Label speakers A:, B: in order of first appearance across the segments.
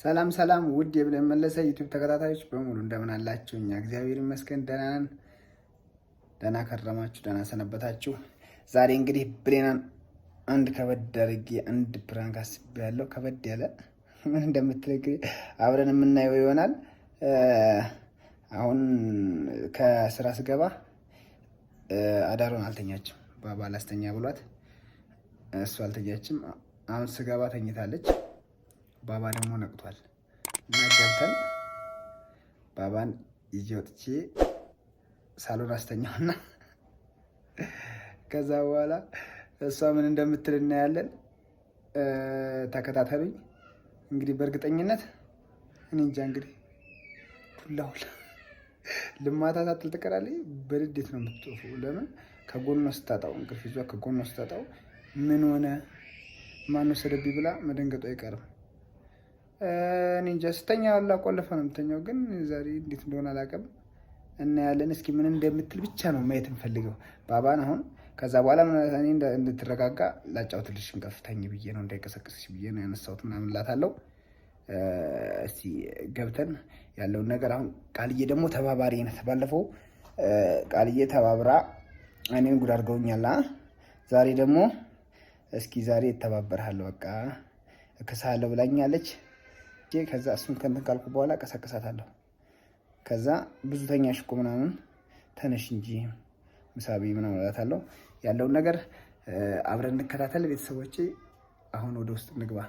A: ሰላም ሰላም ውድ የብለን መለሰ ዩቲዩብ ተከታታዮች በሙሉ እንደምን አላችሁ? እኛ እግዚአብሔር ይመስገን ደህና ነን። ደህና ከረማችሁ? ደህና ሰነበታችሁ? ዛሬ እንግዲህ ብሌናን አንድ ከበድ አድርጌ አንድ ፕራንክ አስቤያለሁ። ከበድ ያለ ምን እንደምትልክ አብረን የምናየው ይሆናል። አሁን ከስራ ስገባ አዳሩን አልተኛችም። ባባ ላስተኛ ብሏት እሱ አልተኛችም። አሁን ስገባ ተኝታለች። ባባ ደግሞ ነቅቷል እና ገብተን ባባን ይዤ ወጥቼ ሳሎን አስተኛውና ከዛ በኋላ እሷ ምን እንደምትል እናያለን። ተከታተሉኝ። እንግዲህ በእርግጠኝነት እኔ እንጃ እንግዲህ ሁላሁላ ልማታ ሳትል ትቀራለች። በልዴት ነው የምትጮፈው። ለምን ከጎኗ ስታጣው እንቅልፍ ይዟ ከጎኗ ስታጣው ምን ሆነ ማን ወሰደብኝ ብላ መደንገጡ አይቀርም። እኔ እንጃ ስተኛ ያላ ቆልፋ ነው የምተኛው። ግን ዛሬ እንዴት እንደሆነ አላውቅም። እናያለን። እስኪ ምን እንደምትል ብቻ ነው ማየት የምፈልገው ባባን አሁን። ከዛ በኋላ እኔ እንድትረጋጋ ላጫውትልሽ እንቅልፍተኝ ብዬ ነው እንዳይቀሰቅስሽ ብዬ ነው ያነሳሁት ምናምን እላታለሁ። እስቲ ገብተን ያለውን ነገር አሁን ቃልዬ ደግሞ ተባባሪ ናት። ባለፈው ቃልዬ ተባብራ እኔን ጉድ አድርገውኛል። ዛሬ ደግሞ እስኪ ዛሬ እተባበርሃለሁ በቃ እከሳለሁ ብላኛለች። ከዛ እሱን ከንትን ካልኩ በኋላ ቀሰቅሳታለሁ። ከዛ ብዙ ተኛሽ እኮ ምናምን ተነሽ እንጂ ምሳቢ ምናምን እላታለሁ። ያለውን ነገር አብረን እንከታተል ቤተሰቦቼ። አሁን ወደ ውስጥ እንግባ።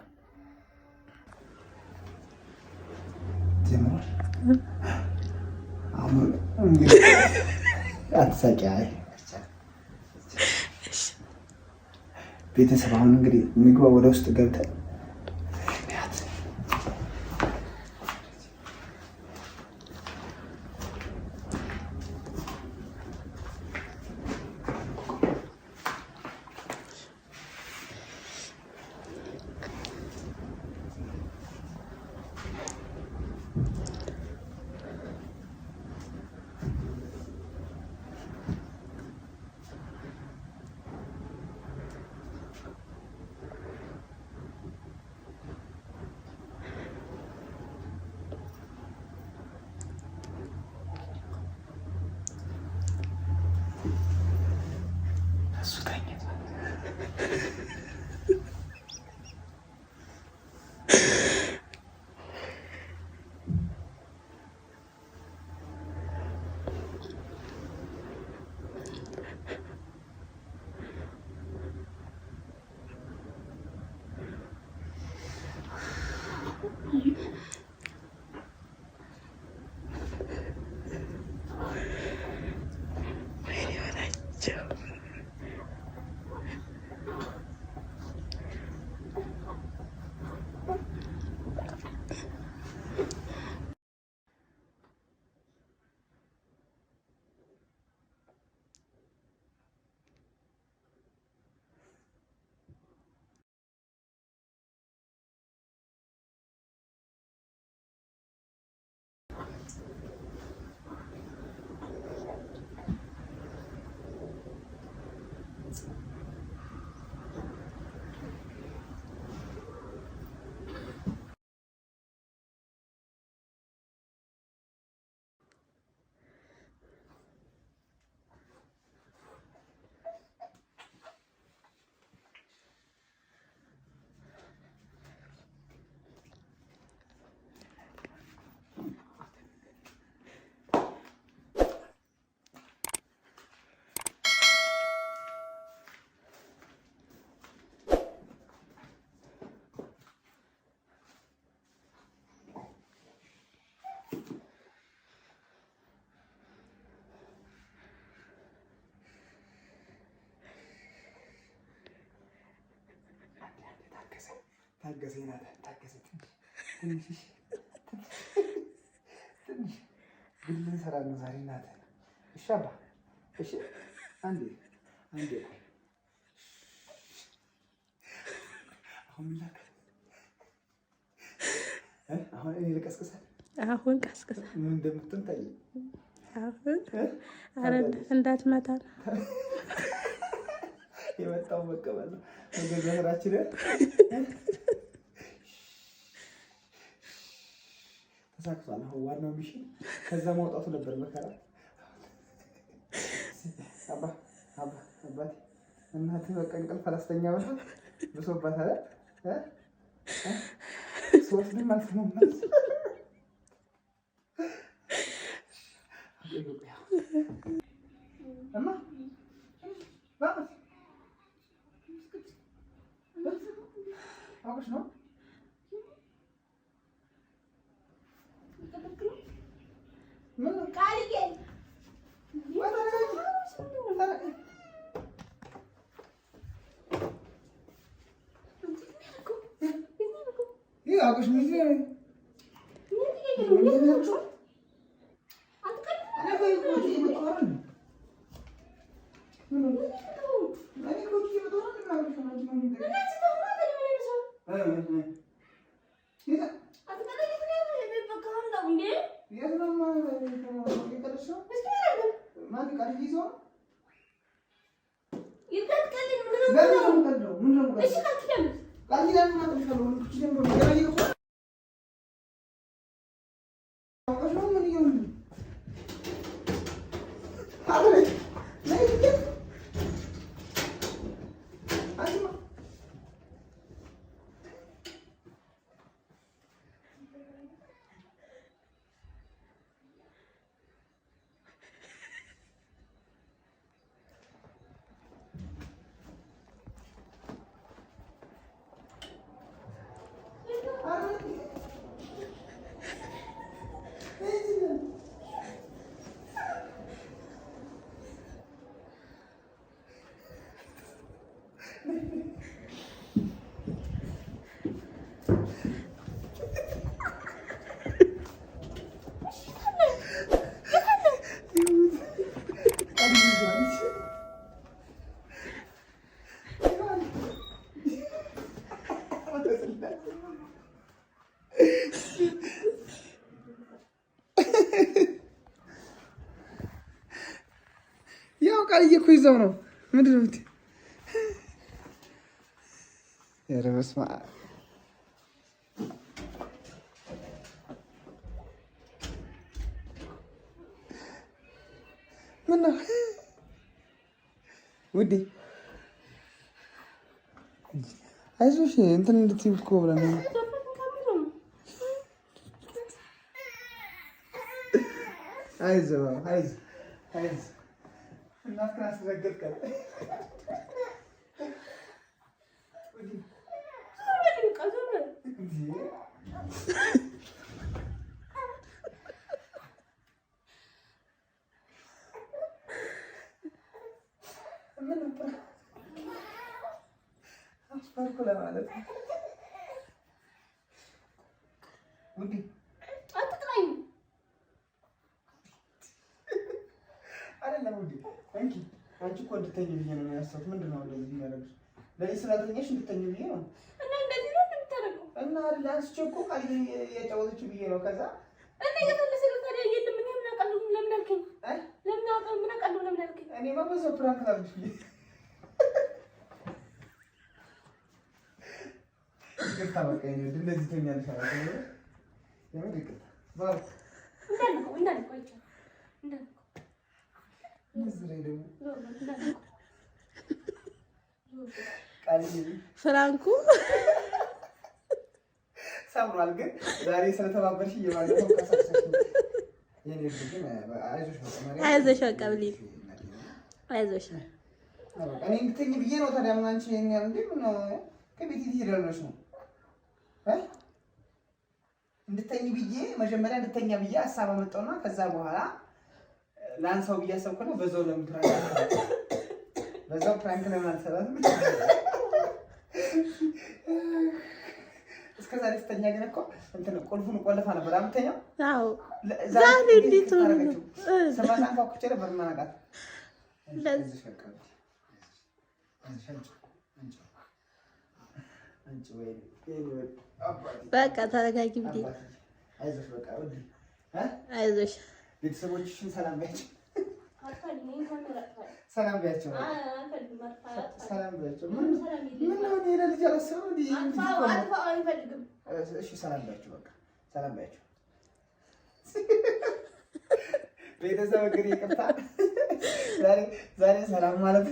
A: ቤተሰብ አሁን እንግዲህ እንግባ ወደ ውስጥ ገብተን ታገሰኝ ናት። ታገሰኝ ትንሽ ግን ምን ሰራ ነው ዛሬ ናት። እሺ አባ እሺ፣ አንዴ አሁን እኔ ልቀስቅሳት። አሁን ቀስቅሳ ምን እንደምትሆን ታይ። አሁን እንዳትመታ የመጣው መቀበል ነው። ገዘራችን ተሳክቷል። አሁን ዋናው ሚሽን ከዛ ማውጣቱ ነበር መከራ። አባቴ እናትህ በቃ እንቅልፍ አላስተኛ ብሏት ብሶባታል። ስወስድም አልሰማም መልስ ነው ያው ቃልዬ እኮ ይዘው ነው። ምንድን ነው የምትይው? ኧረ በስመ አብ ምነው ውዴ አይዞሽ እንትን እንድትይው እኮ ብለን ነው። አይዞህ አይዞህ አይዞህ እናትህን አስረገጥካት። አስፈርኩ ለማለት ነው ውዴ። አይደለም ውዴ፣ አንቺ እኮ እንድተኝ ብዬሽ ነው ያሰብኩት። ምንድን ነው እንደዚህ የሚያደርግሽ? ለሊት ስላልተኛሽ እንድተኝ ብዬሽ ነው። እና እንደዚህ ነው የምታደርገው? እና አይደል አንስቼ እኮ ቃል እያጫወተች ብዬሽ ነው። ከዛ እና እየተመለሰ ነው ታዲያ። የለም እኔ ምን አውቃለሁ? ለምን አልከኝ? ለምን አውቃለሁ? ለምን አልከኝ? እኔማ በዛው ፕራንክ ላድርግሽ ብዬሽ ይቅርታ። በቃ እንደዚህ ተኛለሽ አይደል? የምን ይቅርታ ባል እንዳልኩ አይቻልም እንዳልኩ
B: ፍራንኩ
A: ሰምሯል። ግን ዛሬ ስለተባበርሽ እየባለፈው
B: አይዞሽ በቃ ብለኝ አይዞሽ።
A: እኔ እንድተኝ ብዬሽ ነው። ታዲያ ምን አንቺ ይሄን ያህል እንዴ? ምን ነው ከቤት ትሄዳለሽ ነው? እንድተኝ ብዬ መጀመሪያ እንድተኛ ብዬ ሀሳብ አመጣሁና ከዛ በኋላ ላንሳው ብዬ አሰብኩ ነው። በዛው ለምን ፕራንክ ለምን አልሰራትም? እስከ ዛሬ ስተኛ ግን እኮ እንትን ቁልፉን ቆልፋ ነበር አምተኛው።
B: አዎ ዛሬ እንዴት ሆነ?
A: ሰማታ አንኳኩቼ ነበር ማናቃት።
B: በቃ ተረጋጊ ብዬ
A: አይዞሽ በቃ
B: አይዞሽ።
A: ቤተሰቦችሽን ሰላም ቢያቸው፣ ሰላም ቢያቸው፣ ሰላም ቢያቸው። ምን ነው ሌላ ልጅ አላሰበም እንዴ? እሺ ሰላም ቢያቸው፣ በቃ ሰላም ቢያቸው። ቤተሰብ እንግዲህ ይቅርታ ዛሬ ሰላም ማለት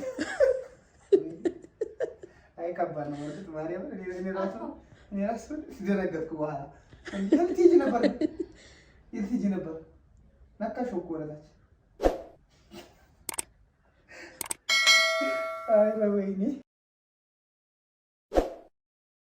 A: አይ ከባድ ነው ማለት ማርያም እኔ ራሱ ደነገጥኩ። በኋላ የት ሂጂ ነበር ነካሽ እኮ ወረዳች። አይ ወይኔ